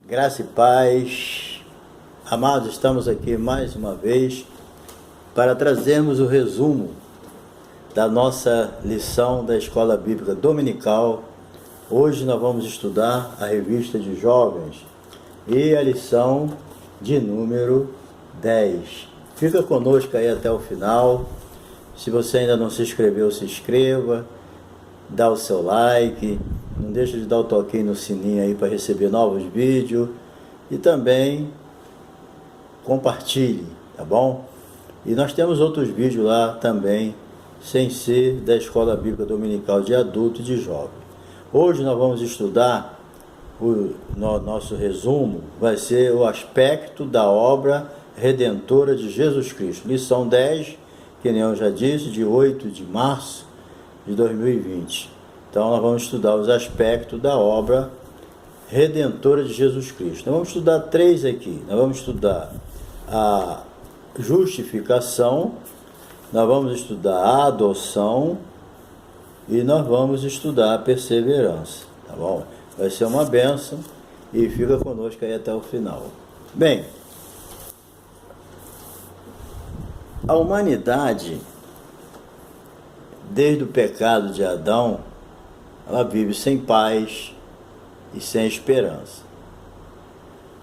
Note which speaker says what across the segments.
Speaker 1: Graça e paz. Amados, estamos aqui mais uma vez para trazermos o resumo da nossa lição da Escola Bíblica Dominical. Hoje nós vamos estudar a revista de jovens e a lição de número 10. Fica conosco aí até o final. Se você ainda não se inscreveu, se inscreva, dá o seu like, não deixa de dar o toquinho no sininho aí para receber novos vídeos e também compartilhe, tá bom? E nós temos outros vídeos lá também, sem ser da Escola Bíblica Dominical de Adulto e de Jovem. Hoje nós vamos estudar, nosso resumo vai ser o aspecto da obra redentora de Jesus Cristo. Lição 10, que nem eu já disse, de 8 de março de 2020. Então nós vamos estudar os aspectos da obra redentora de Jesus Cristo. Nós vamos estudar três aqui. Nós vamos estudar a justificação, nós vamos estudar a adoção e nós vamos estudar a perseverança, tá bom? Vai ser uma bênção e fica conosco aí até o final. Bem, a humanidade, desde o pecado de Adão, ela vive sem paz e sem esperança.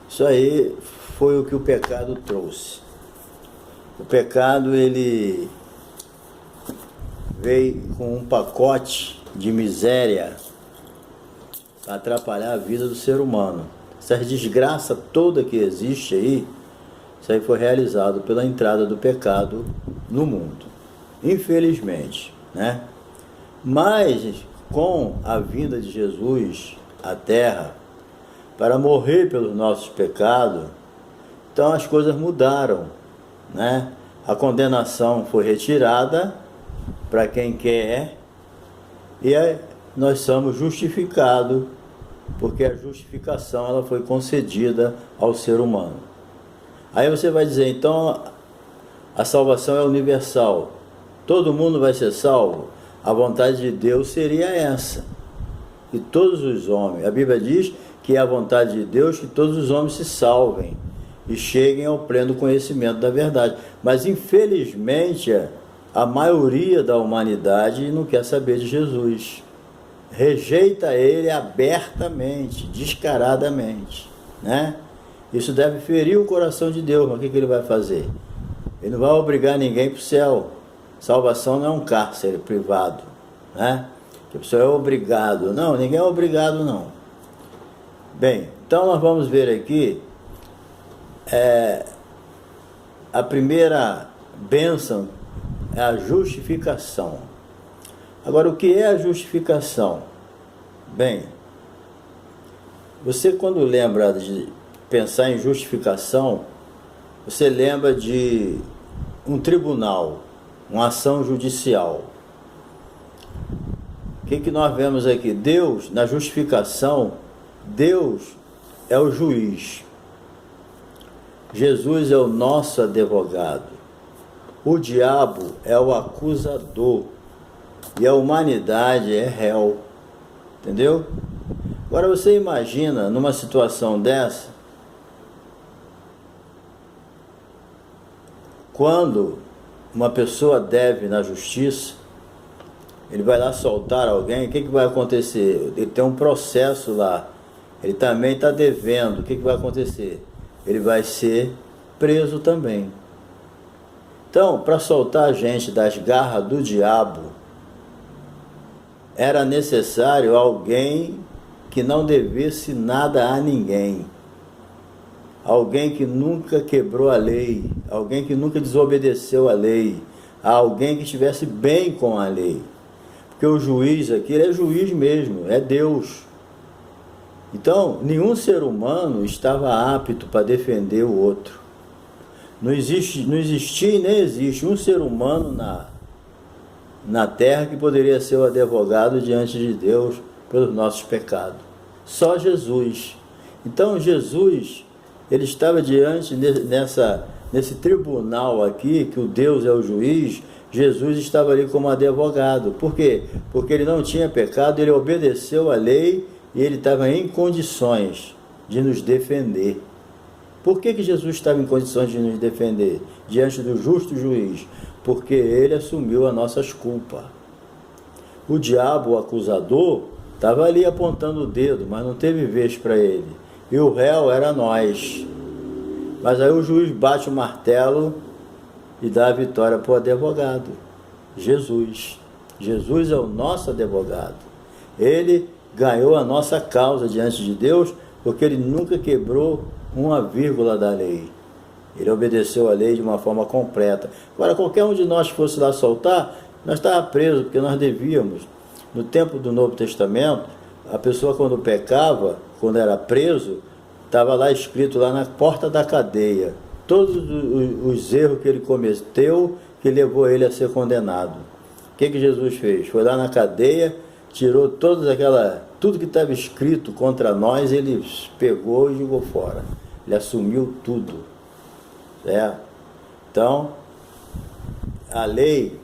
Speaker 1: Isso aí foi o que o pecado trouxe. O pecado, ele veio com um pacote de miséria para atrapalhar a vida do ser humano. Essa desgraça toda que existe aí, isso aí foi realizado pela entrada do pecado no mundo. Infelizmente, né? Mas com a vinda de Jesus à terra para morrer pelos nossos pecados, então as coisas mudaram, né? A condenação foi retirada para quem quer e nós somos justificados, porque a justificação ela foi concedida ao ser humano. Aí você vai dizer, então a salvação é universal, todo mundo vai ser salvo? A vontade de Deus seria essa, que todos os homens, a Bíblia diz que é a vontade de Deus que todos os homens se salvem e cheguem ao pleno conhecimento da verdade. Mas infelizmente a maioria da humanidade não quer saber de Jesus, rejeita ele abertamente, descaradamente, né? Isso deve ferir o coração de Deus. Mas o que ele vai fazer? Ele não vai obrigar ninguém para o céu. Salvação não é um cárcere privado, né? Que a pessoa é obrigado. Não, ninguém é obrigado, não. Bem, então nós vamos ver aqui a primeira bênção é a justificação. Agora, o que é a justificação? Bem, você quando lembra de pensar em justificação, você lembra de um tribunal, uma ação judicial. O que nós vemos aqui? Deus, na justificação, Deus é o juiz. Jesus é o nosso advogado. O diabo é o acusador. E a humanidade é réu. Entendeu? Agora você imagina, numa situação dessa, quando uma pessoa deve na justiça, ele vai lá soltar alguém, o que vai acontecer? Ele tem um processo lá, ele também está devendo, o que vai acontecer? Ele vai ser preso também. Então, para soltar a gente das garras do diabo, era necessário alguém que não devesse nada a ninguém. Alguém que nunca quebrou a lei, alguém que nunca desobedeceu a lei, alguém que estivesse bem com a lei. Porque o juiz aqui, ele é juiz mesmo, é Deus. Então, nenhum ser humano estava apto para defender o outro. Não existia e nem existe um ser humano na terra que poderia ser o advogado diante de Deus pelos nossos pecados. Só Jesus. Então, Jesus, ele estava diante nesse tribunal aqui, que o Deus é o juiz. Jesus estava ali como advogado. Por quê? Porque ele não tinha pecado, ele obedeceu a lei e ele estava em condições de nos defender. Por que Jesus estava em condições de nos defender diante do justo juiz? Porque ele assumiu as nossas culpas. O diabo, o acusador, estava ali apontando o dedo, mas não teve vez para ele. E o réu era nós. Mas aí o juiz bate o martelo e dá a vitória para o advogado, Jesus. Jesus é o nosso advogado. Ele ganhou a nossa causa diante de Deus, porque ele nunca quebrou uma vírgula da lei. Ele obedeceu a lei de uma forma completa. Agora, qualquer um de nós que fosse lá soltar, nós estávamos presos, porque nós devíamos. No tempo do Novo Testamento, a pessoa quando pecava, quando era preso, estava lá escrito lá na porta da cadeia, todos os erros que ele cometeu, que levou ele a ser condenado. O que Jesus fez? Foi lá na cadeia, tirou tudo que estava escrito contra nós, ele pegou e jogou fora. Ele assumiu tudo. Certo? Então, a lei,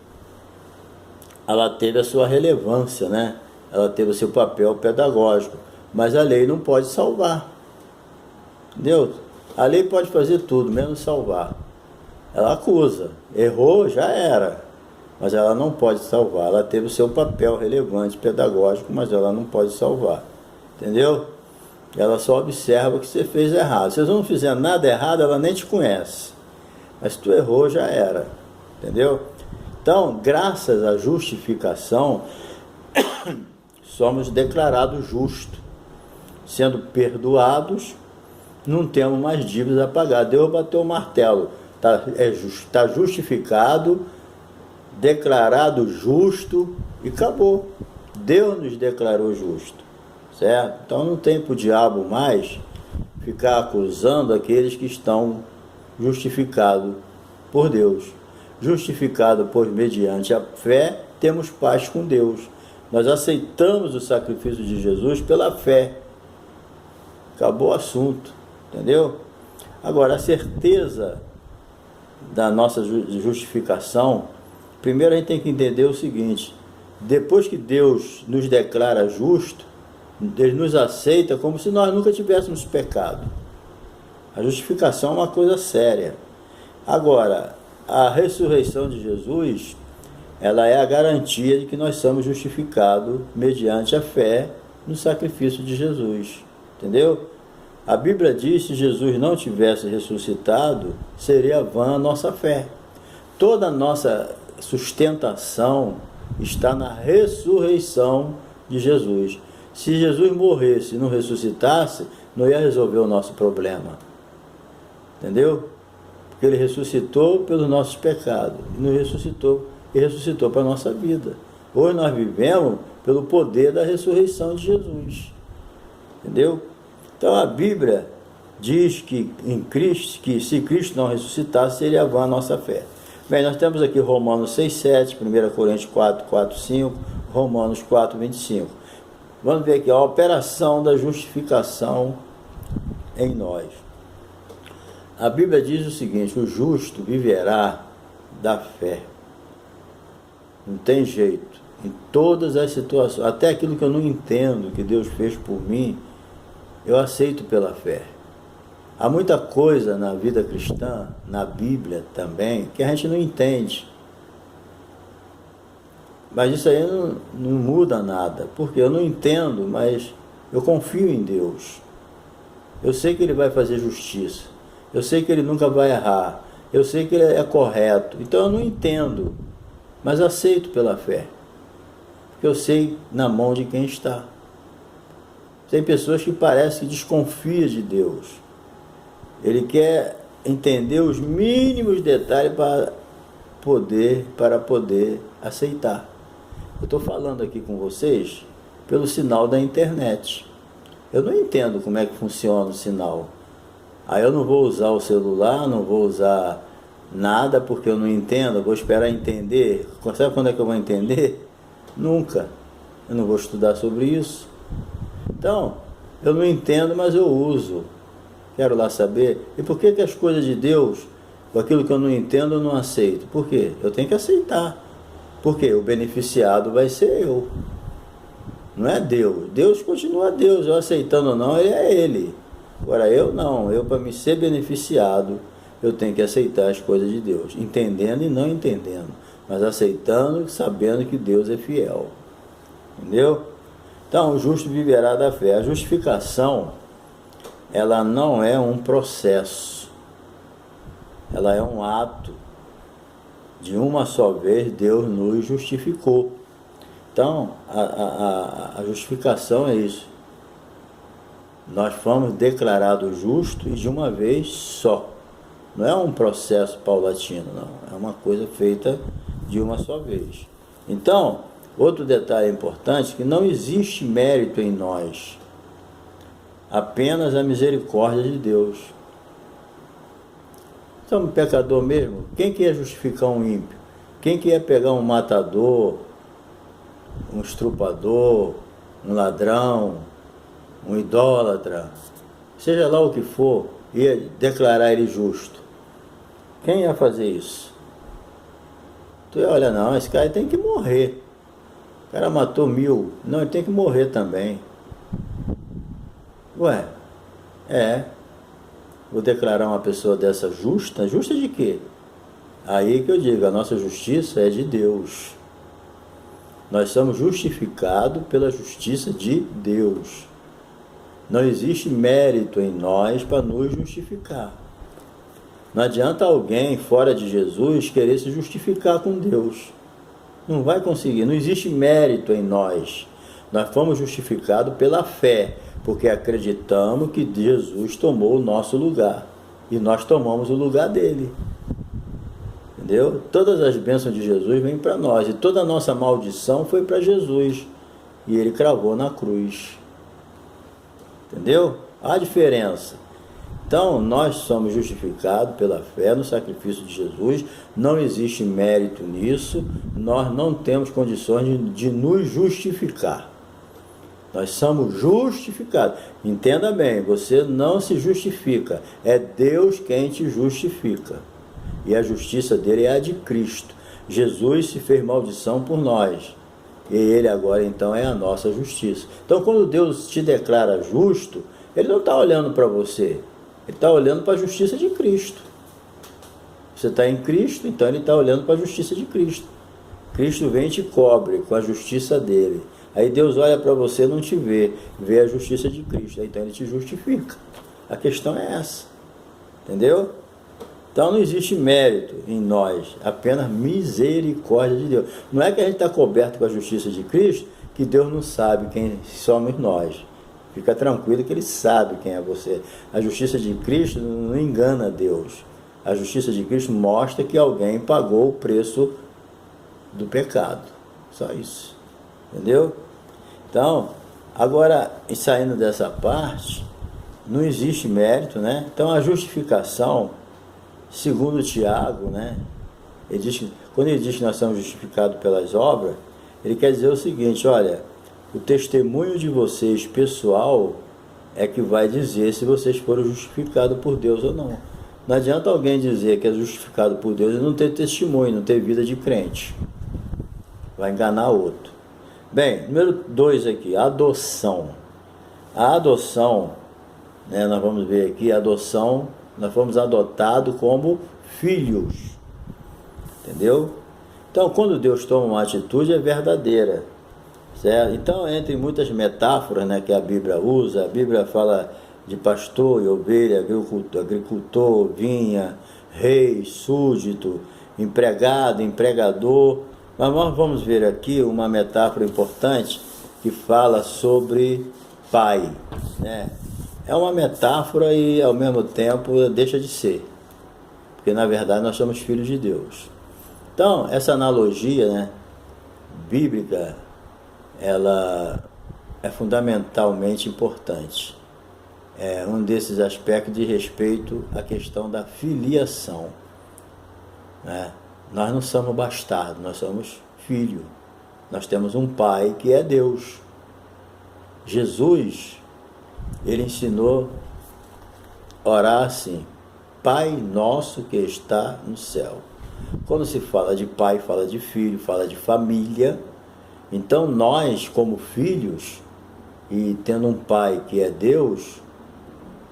Speaker 1: ela teve a sua relevância, né? Ela teve o seu papel pedagógico, mas a lei não pode salvar. Entendeu? A lei pode fazer tudo, menos salvar. Ela acusa, errou, já era, mas ela não pode salvar. Ela teve o seu papel relevante, pedagógico, mas ela não pode salvar. Entendeu? Ela só observa o que você fez errado. Se você não fizer nada errado, ela nem te conhece. Mas se tu errou, já era. Entendeu? Então, graças à justificação, somos declarados justos. Sendo perdoados, não temos mais dívidas a pagar. Deus bateu o martelo. Está justificado, declarado justo e acabou. Deus nos declarou justo. Certo? Então não tem para o diabo mais ficar acusando aqueles que estão justificados por Deus. Justificado por mediante a fé, temos paz com Deus. Nós aceitamos o sacrifício de Jesus pela fé. Acabou o assunto, entendeu? Agora, a certeza da nossa justificação, primeiro a gente tem que entender o seguinte: depois que Deus nos declara justo, Ele nos aceita como se nós nunca tivéssemos pecado. A justificação é uma coisa séria. Agora, a ressurreição de Jesus, ela é a garantia de que nós somos justificados mediante a fé no sacrifício de Jesus. Entendeu? A Bíblia diz que se Jesus não tivesse ressuscitado, seria vã a nossa fé. Toda a nossa sustentação está na ressurreição de Jesus. Se Jesus morresse e não ressuscitasse, não ia resolver o nosso problema. Entendeu? Porque ele ressuscitou pelos nossos pecados. E ressuscitou para a nossa vida. Hoje nós vivemos pelo poder da ressurreição de Jesus. Entendeu? Então a Bíblia diz que em Cristo, que se Cristo não ressuscitasse, seria vã a nossa fé. Bem, nós temos aqui Romanos 6,7, 1 Coríntios 4,4,5, Romanos 4,25. Vamos ver aqui a operação da justificação em nós. A Bíblia diz o seguinte: o justo viverá da fé. Não tem jeito. Em todas as situações, até aquilo que eu não entendo, que Deus fez por mim, eu aceito pela fé. Há muita coisa na vida cristã, na Bíblia também, que a gente não entende. Mas isso aí não muda nada, porque eu não entendo, mas eu confio em Deus. Eu sei que Ele vai fazer justiça. Eu sei que Ele nunca vai errar. Eu sei que Ele é correto. Então eu não entendo, mas aceito pela fé. Porque eu sei na mão de quem está. Tem pessoas que parecem que desconfiam de Deus. Ele quer entender os mínimos detalhes para poder aceitar. Eu estou falando aqui com vocês pelo sinal da internet. Eu não entendo como é que funciona o sinal. Aí eu não vou usar o celular, não vou usar nada porque eu não entendo, eu vou esperar entender. Sabe quando é que eu vou entender? Nunca. Eu não vou estudar sobre isso. Então, eu não entendo, mas eu uso. Quero lá saber. E por que as coisas de Deus, aquilo que eu não entendo, eu não aceito? Por quê? Eu tenho que aceitar. Porque o beneficiado vai ser eu. Não é Deus. Deus continua Deus. Eu aceitando ou não, Ele é Ele. Agora eu não, eu para me ser beneficiado, eu tenho que aceitar as coisas de Deus, entendendo e não entendendo, mas aceitando e sabendo que Deus é fiel. Entendeu? Então, o justo viverá da fé. A justificação, ela não é um processo, ela é um ato. De uma só vez, Deus nos justificou. Então, a justificação é isso. Nós fomos declarados justos e de uma vez só. Não é um processo paulatino, não. É uma coisa feita de uma só vez. Então, outro detalhe importante é que não existe mérito em nós. Apenas a misericórdia de Deus. Somos pecador mesmo? Quem que ia justificar um ímpio? Quem que ia pegar um matador, um estrupador, um ladrão, um idólatra, seja lá o que for, ia declarar ele justo? Quem ia fazer isso? Tu ia olhar, não, esse cara tem que morrer. O cara matou 1000. Não, ele tem que morrer também. Ué, vou declarar uma pessoa dessa justa? Justa de quê? Aí que eu digo, a nossa justiça é de Deus. Nós somos justificados pela justiça de Deus. Não existe mérito em nós para nos justificar. Não adianta alguém fora de Jesus querer se justificar com Deus. Não vai conseguir, não existe mérito em nós. Nós fomos justificados pela fé, porque acreditamos que Jesus tomou o nosso lugar. E nós tomamos o lugar dele. Entendeu? Todas as bênçãos de Jesus vêm para nós. E toda a nossa maldição foi para Jesus. E ele cravou na cruz. Entendeu? Há diferença. Então, nós somos justificados pela fé no sacrifício de Jesus. Não existe mérito nisso. Nós não temos condições de nos justificar. Nós somos justificados. Entenda bem, você não se justifica. É Deus quem te justifica. E a justiça dele é a de Cristo. Jesus se fez maldição por nós. E ele agora então é a nossa justiça. Então quando Deus te declara justo, ele não está olhando para você. Ele está olhando para a justiça de Cristo. Você está em Cristo, então ele está olhando para a justiça de Cristo. Cristo vem e te cobre com a justiça dele. Aí Deus olha para você e não te vê a justiça de Cristo. Então ele te justifica. A questão é essa. Entendeu? Então não existe mérito em nós, apenas misericórdia de Deus. Não é que a gente está coberto com a justiça de Cristo, que Deus não sabe quem somos nós. Fica tranquilo que ele sabe quem é você. A justiça de Cristo não engana Deus. A justiça de Cristo mostra que alguém pagou o preço do pecado. Só isso. Entendeu? Então, agora, saindo dessa parte, não existe mérito, né? Então a justificação, segundo Tiago, né? Quando ele diz que nós somos justificados pelas obras, ele quer dizer o seguinte: olha, o testemunho de vocês pessoal é que vai dizer se vocês foram justificados por Deus ou não. Não adianta alguém dizer que é justificado por Deus e não ter testemunho, não ter vida de crente. Vai enganar outro. Bem, número 2 aqui, adoção. A adoção, né, nós vamos ver aqui, a adoção, nós fomos adotados como filhos. Entendeu? Então, quando Deus toma uma atitude, é verdadeira. Certo? Então, entre muitas metáforas, né, que a Bíblia usa, a Bíblia fala de pastor e ovelha, agricultor, vinha, rei, súdito, empregado, empregador. Mas nós vamos ver aqui uma metáfora importante que fala sobre pai, né? É uma metáfora e ao mesmo tempo deixa de ser, porque na verdade nós somos filhos de Deus. Então essa analogia, né, bíblica, ela é fundamentalmente importante. É um desses aspectos de respeito à questão da filiação, né? Nós não somos bastardos, nós somos filhos. Nós temos um pai que é Deus. Jesus, ele ensinou a orar assim: Pai nosso que está no céu. Quando se fala de pai, fala de filho, fala de família. Então nós, como filhos, e tendo um pai que é Deus,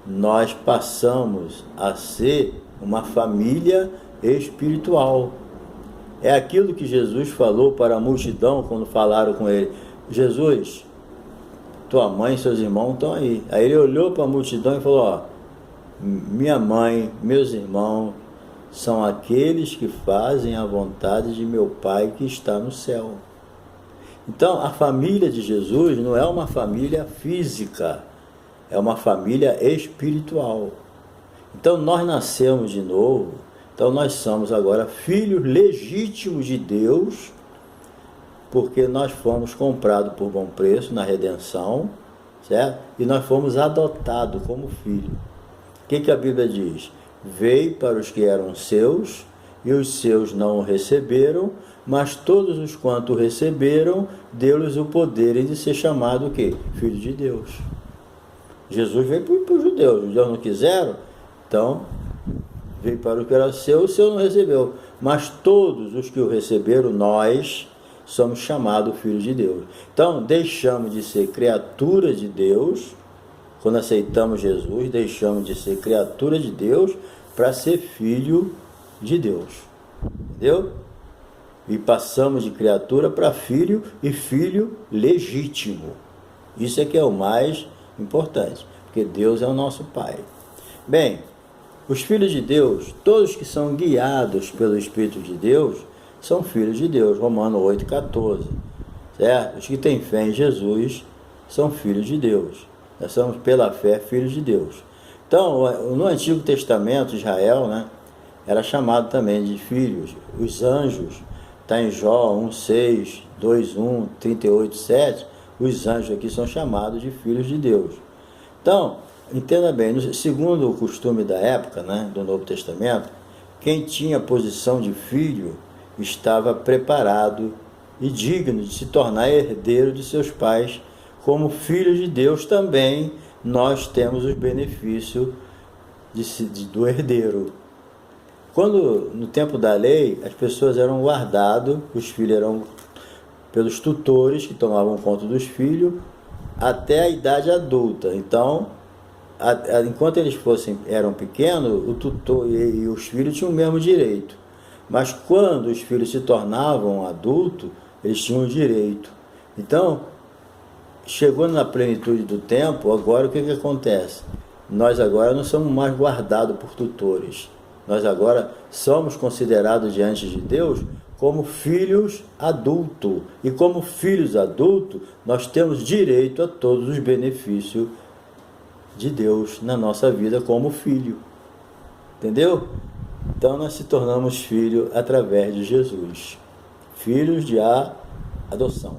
Speaker 1: nós passamos a ser uma família espiritual. É aquilo que Jesus falou para a multidão quando falaram com ele: Jesus, tua mãe e seus irmãos estão aí. Aí ele olhou para a multidão e falou: ó, minha mãe, meus irmãos são aqueles que fazem a vontade de meu Pai que está no céu. Então, a família de Jesus não é uma família física, é uma família espiritual. Então, nós nascemos de novo, então nós somos agora filhos legítimos de Deus, porque nós fomos comprados por bom preço na redenção, certo? E nós fomos adotados como filhos. O que a Bíblia diz? Veio para os que eram seus, e os seus não o receberam, mas todos os quanto o receberam, deu-lhes o poder de ser chamado o quê? Filho de Deus. Jesus veio para os judeus não quiseram, então veio para o que era seu, o seu não recebeu. Mas todos os que o receberam, nós somos chamados filhos de Deus. Então, deixamos de ser criatura de Deus, quando aceitamos Jesus, deixamos de ser criatura de Deus para ser filho de Deus. Entendeu? E passamos de criatura para filho e filho legítimo. Isso é que é o mais importante, porque Deus é o nosso Pai. Bem, os filhos de Deus, todos que são guiados pelo Espírito de Deus, são filhos de Deus. Romanos 8,14. Certo? Os que têm fé em Jesus são filhos de Deus. Nós somos, pela fé, filhos de Deus. Então, no Antigo Testamento, Israel, né, era chamado também de filhos. Os anjos, está em Jó 1,6, 2,1, 38,7, os anjos aqui são chamados de filhos de Deus. Então, entenda bem, segundo o costume da época, né, do Novo Testamento, quem tinha posição de filho estava preparado e digno de se tornar herdeiro de seus pais. Como filhos de Deus também nós temos os benefícios do herdeiro. Quando no tempo da lei as pessoas eram guardadas, os filhos eram pelos tutores que tomavam conta dos filhos até a idade adulta. Então, enquanto eles eram pequenos, o tutor e os filhos tinham o mesmo direito. Mas quando os filhos se tornavam adultos, eles tinham o direito. Então, chegou na plenitude do tempo, agora o que acontece? Nós agora não somos mais guardados por tutores. Nós agora somos considerados diante de Deus como filhos adultos. E como filhos adultos, nós temos direito a todos os benefícios de Deus na nossa vida como filho. Entendeu? Então nós se tornamos filhos através de Jesus. Filhos de adoção.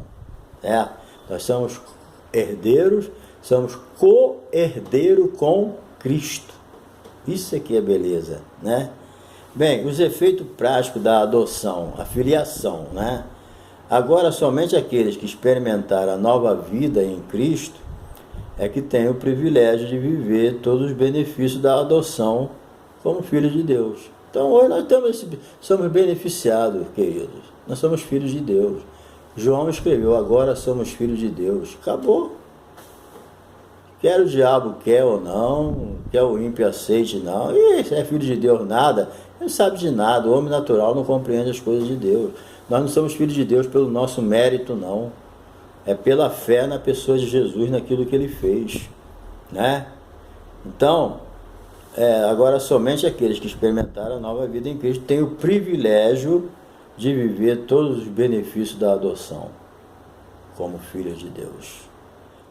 Speaker 1: Nós somos herdeiros, somos co-herdeiros com Cristo. Isso aqui é beleza, né? Bem, os efeitos práticos da adoção, a filiação, né? Agora, somente aqueles que experimentaram a nova vida em Cristo é que têm o privilégio de viver todos os benefícios da adoção como filhos de Deus. Então, hoje nós somos beneficiados, queridos. Nós somos filhos de Deus. João escreveu: agora somos filhos de Deus. Acabou. Quer o diabo quer ou não, quer o ímpio aceite não. Isso é filho de Deus nada. Ele não sabe de nada. O homem natural não compreende as coisas de Deus. Nós não somos filhos de Deus pelo nosso mérito, não. É pela fé na pessoa de Jesus, naquilo que ele fez, né? Então, agora somente aqueles que experimentaram a nova vida em Cristo têm o privilégio de viver todos os benefícios da adoção como filhos de Deus.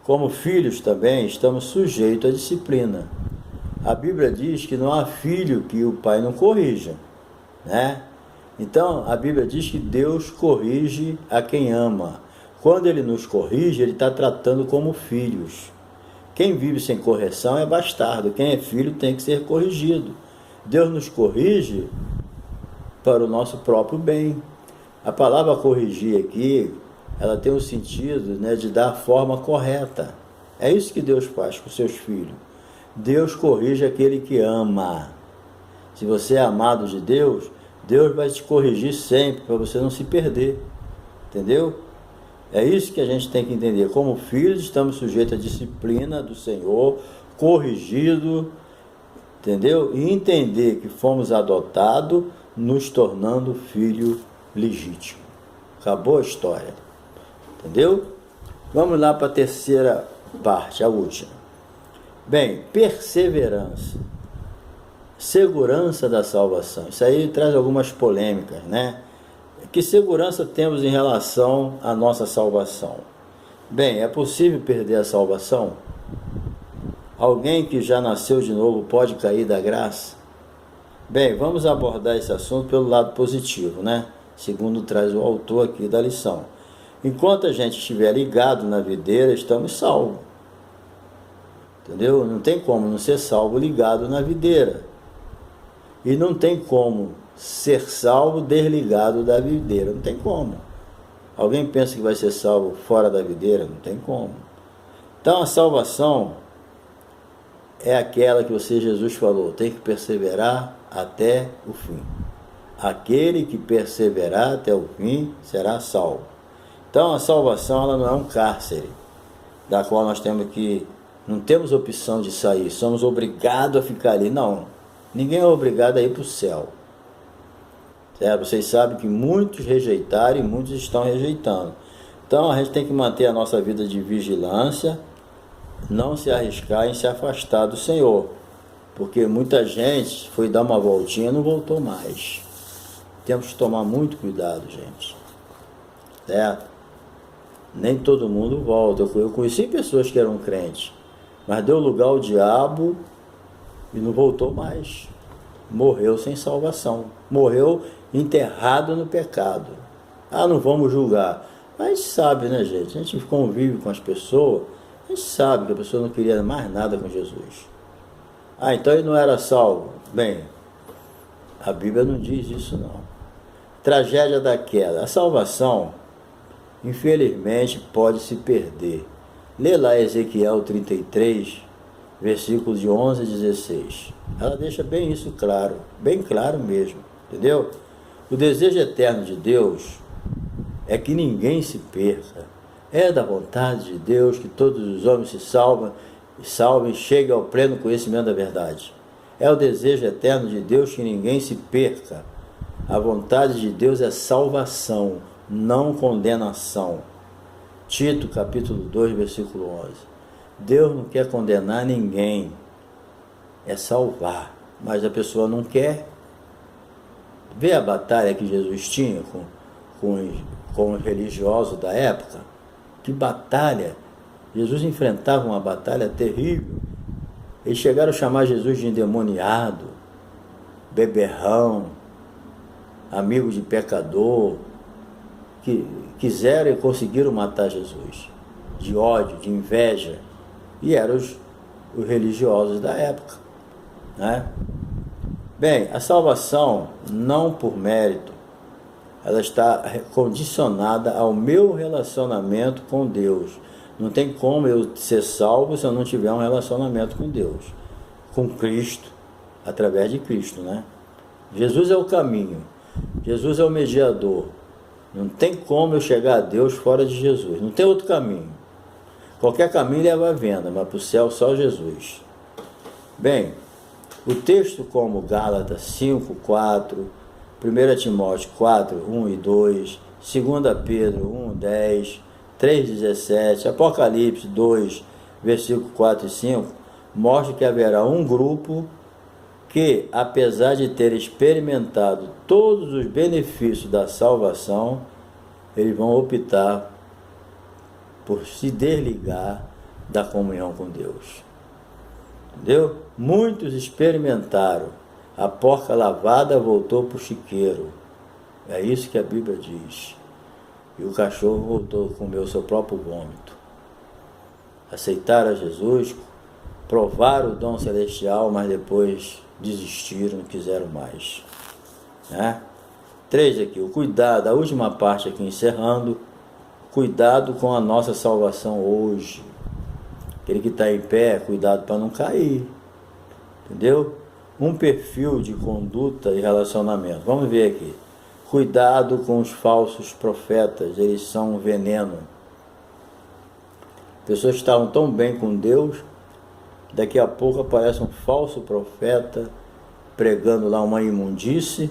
Speaker 1: Como filhos também estamos sujeitos à disciplina. A Bíblia diz que não há filho que o pai não corrija, né? Então, a Bíblia diz que Deus corrige a quem ama. Quando ele nos corrige, ele está tratando como filhos. Quem vive sem correção é bastardo. Quem é filho tem que ser corrigido. Deus nos corrige para o nosso próprio bem. A palavra corrigir aqui, ela tem o sentido, né, de dar a forma correta. É isso que Deus faz com seus filhos. Deus corrige aquele que ama. Se você é amado de Deus, Deus vai te corrigir sempre, para você não se perder. Entendeu? É isso que a gente tem que entender. Como filhos, estamos sujeitos à disciplina do Senhor, corrigido, entendeu? E entender que fomos adotados, nos tornando filho legítimo. Acabou a história, entendeu? Vamos lá para a terceira parte, a última. Bem, perseverança, segurança da salvação. Isso aí traz algumas polêmicas, né? Que segurança temos em relação à nossa salvação? Bem, é possível perder a salvação? Alguém que já nasceu de novo pode cair da graça? Bem, vamos abordar esse assunto pelo lado positivo, né? Segundo traz o autor aqui da lição. Enquanto a gente estiver ligado na videira, estamos salvos. Entendeu? Não tem como não ser salvo ligado na videira. E não tem como ser salvo desligado da videira. Não tem como. Alguém pensa que vai ser salvo fora da videira? Não tem como. Então a salvação é aquela que Jesus falou, tem que perseverar até o fim. Aquele que perseverar até o fim será salvo. Então a salvação ela não é um cárcere, da qual nós não temos opção de sair, somos obrigados a ficar ali. Não, ninguém é obrigado a ir para o céu. Certo? Vocês sabem que muitos rejeitaram e muitos estão rejeitando. Então a gente tem que manter a nossa vida de vigilância, não se arriscar em se afastar do Senhor, porque muita gente foi dar uma voltinha e não voltou mais. Temos que tomar muito cuidado, gente, certo? Nem todo mundo volta. Eu conheci pessoas que eram crentes, mas deu lugar ao diabo e não voltou mais. Morreu sem salvação, morreu enterrado no pecado. Não vamos julgar, mas sabe, né, gente? A gente convive com as pessoas, a gente sabe que a pessoa não queria mais nada com Jesus. Então ele não era salvo. Bem, a Bíblia não diz isso, não. Tragédia da queda. A salvação, infelizmente, pode se perder. Lê lá Ezequiel 33, versículos de 11 a 16. Ela deixa bem isso claro, bem claro mesmo, entendeu? O desejo eterno de Deus é que ninguém se perca. É da vontade de Deus que todos os homens se salvem e cheguem ao pleno conhecimento da verdade. É o desejo eterno de Deus que ninguém se perca. A vontade de Deus é salvação, não condenação. Tito, capítulo 2, versículo 11. Deus não quer condenar ninguém, é salvar, mas a pessoa não quer. Vê a batalha que Jesus tinha com os religiosos da época. Que batalha! Jesus enfrentava uma batalha terrível. Eles chegaram a chamar Jesus de endemoniado, beberrão, amigo de pecador, que quiseram e conseguiram matar Jesus, de ódio, de inveja, e eram os religiosos da época, né? Bem, a salvação, não por mérito, ela está condicionada ao meu relacionamento com Deus. Não tem como eu ser salvo se eu não tiver um relacionamento com Deus, com Cristo, através de Cristo, né? Jesus é o caminho, Jesus é o mediador. Não tem como eu chegar a Deus fora de Jesus, não tem outro caminho. Qualquer caminho leva à venda, mas para o céu só Jesus. Bem, o texto como Gálatas 5, 4, 1 Timóteo 4, 1 e 2, 2 Pedro 1, 10, 3, 17, Apocalipse 2, versículo 4 e 5, mostra que haverá um grupo que, apesar de ter experimentado todos os benefícios da salvação, eles vão optar por se desligar da comunhão com Deus. Entendeu? Muitos experimentaram. A porca lavada voltou para o chiqueiro. É isso que a Bíblia diz. E o cachorro voltou a comer o seu próprio vômito. Aceitaram a Jesus, provaram o dom celestial, mas depois desistiram, não quiseram mais, né? 3 aqui, o cuidado, a última parte aqui encerrando, cuidado com a nossa salvação hoje. Aquele que está em pé, cuidado para não cair, entendeu? Um perfil de conduta e relacionamento, vamos ver aqui. Cuidado com os falsos profetas, eles são um veneno. Pessoas que estavam tão bem com Deus, Daqui a pouco aparece um falso profeta pregando lá uma imundície,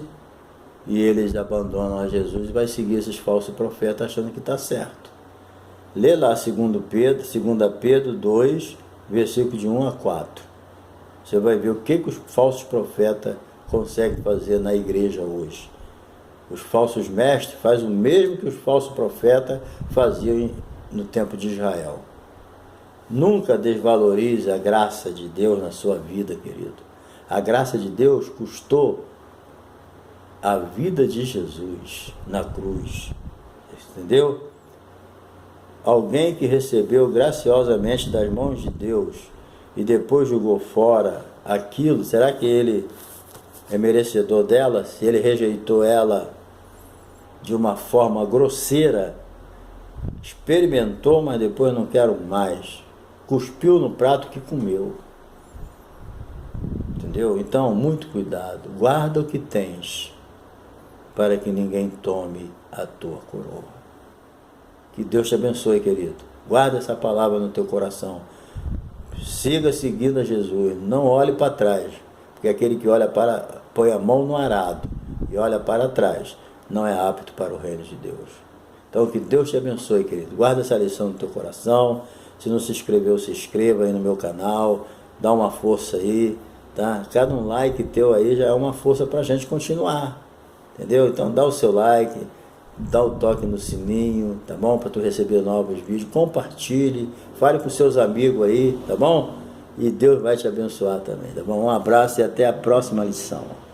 Speaker 1: e eles abandonam a Jesus e vai seguir esses falsos profetas achando que está certo. Lê lá 2 Pedro 2, versículo de 1 a 4. Você vai ver o que os falsos profetas conseguem fazer na igreja hoje. Os falsos mestres fazem o mesmo que os falsos profetas faziam no tempo de Israel. Nunca desvalorize a graça de Deus na sua vida, querido. A graça de Deus custou a vida de Jesus na cruz. Entendeu? Alguém que recebeu graciosamente das mãos de Deus e depois jogou fora aquilo, será que ele é merecedor dela? Se ele rejeitou ela de uma forma grosseira, experimentou, mas depois não quero mais, cuspiu no prato que comeu. Entendeu? Então, muito cuidado, guarda o que tens, para que ninguém tome a tua coroa. Que Deus te abençoe, querido. Guarda essa palavra no teu coração. Siga seguindo a Jesus. Não olhe para trás, porque aquele que põe a mão no arado e olha para trás, não é apto para o reino de Deus. Então, que Deus te abençoe, querido. Guarda essa lição no teu coração. Se não se inscreveu, se inscreva aí no meu canal. Dá uma força aí, tá? Cada um like teu aí já é uma força para a gente continuar. Entendeu? Então, dá o seu like, dá o toque no sininho, tá bom? Para tu receber novos vídeos. Compartilhe, fale com seus amigos aí, tá bom? E Deus vai te abençoar também, tá bom? Um abraço e até a próxima lição.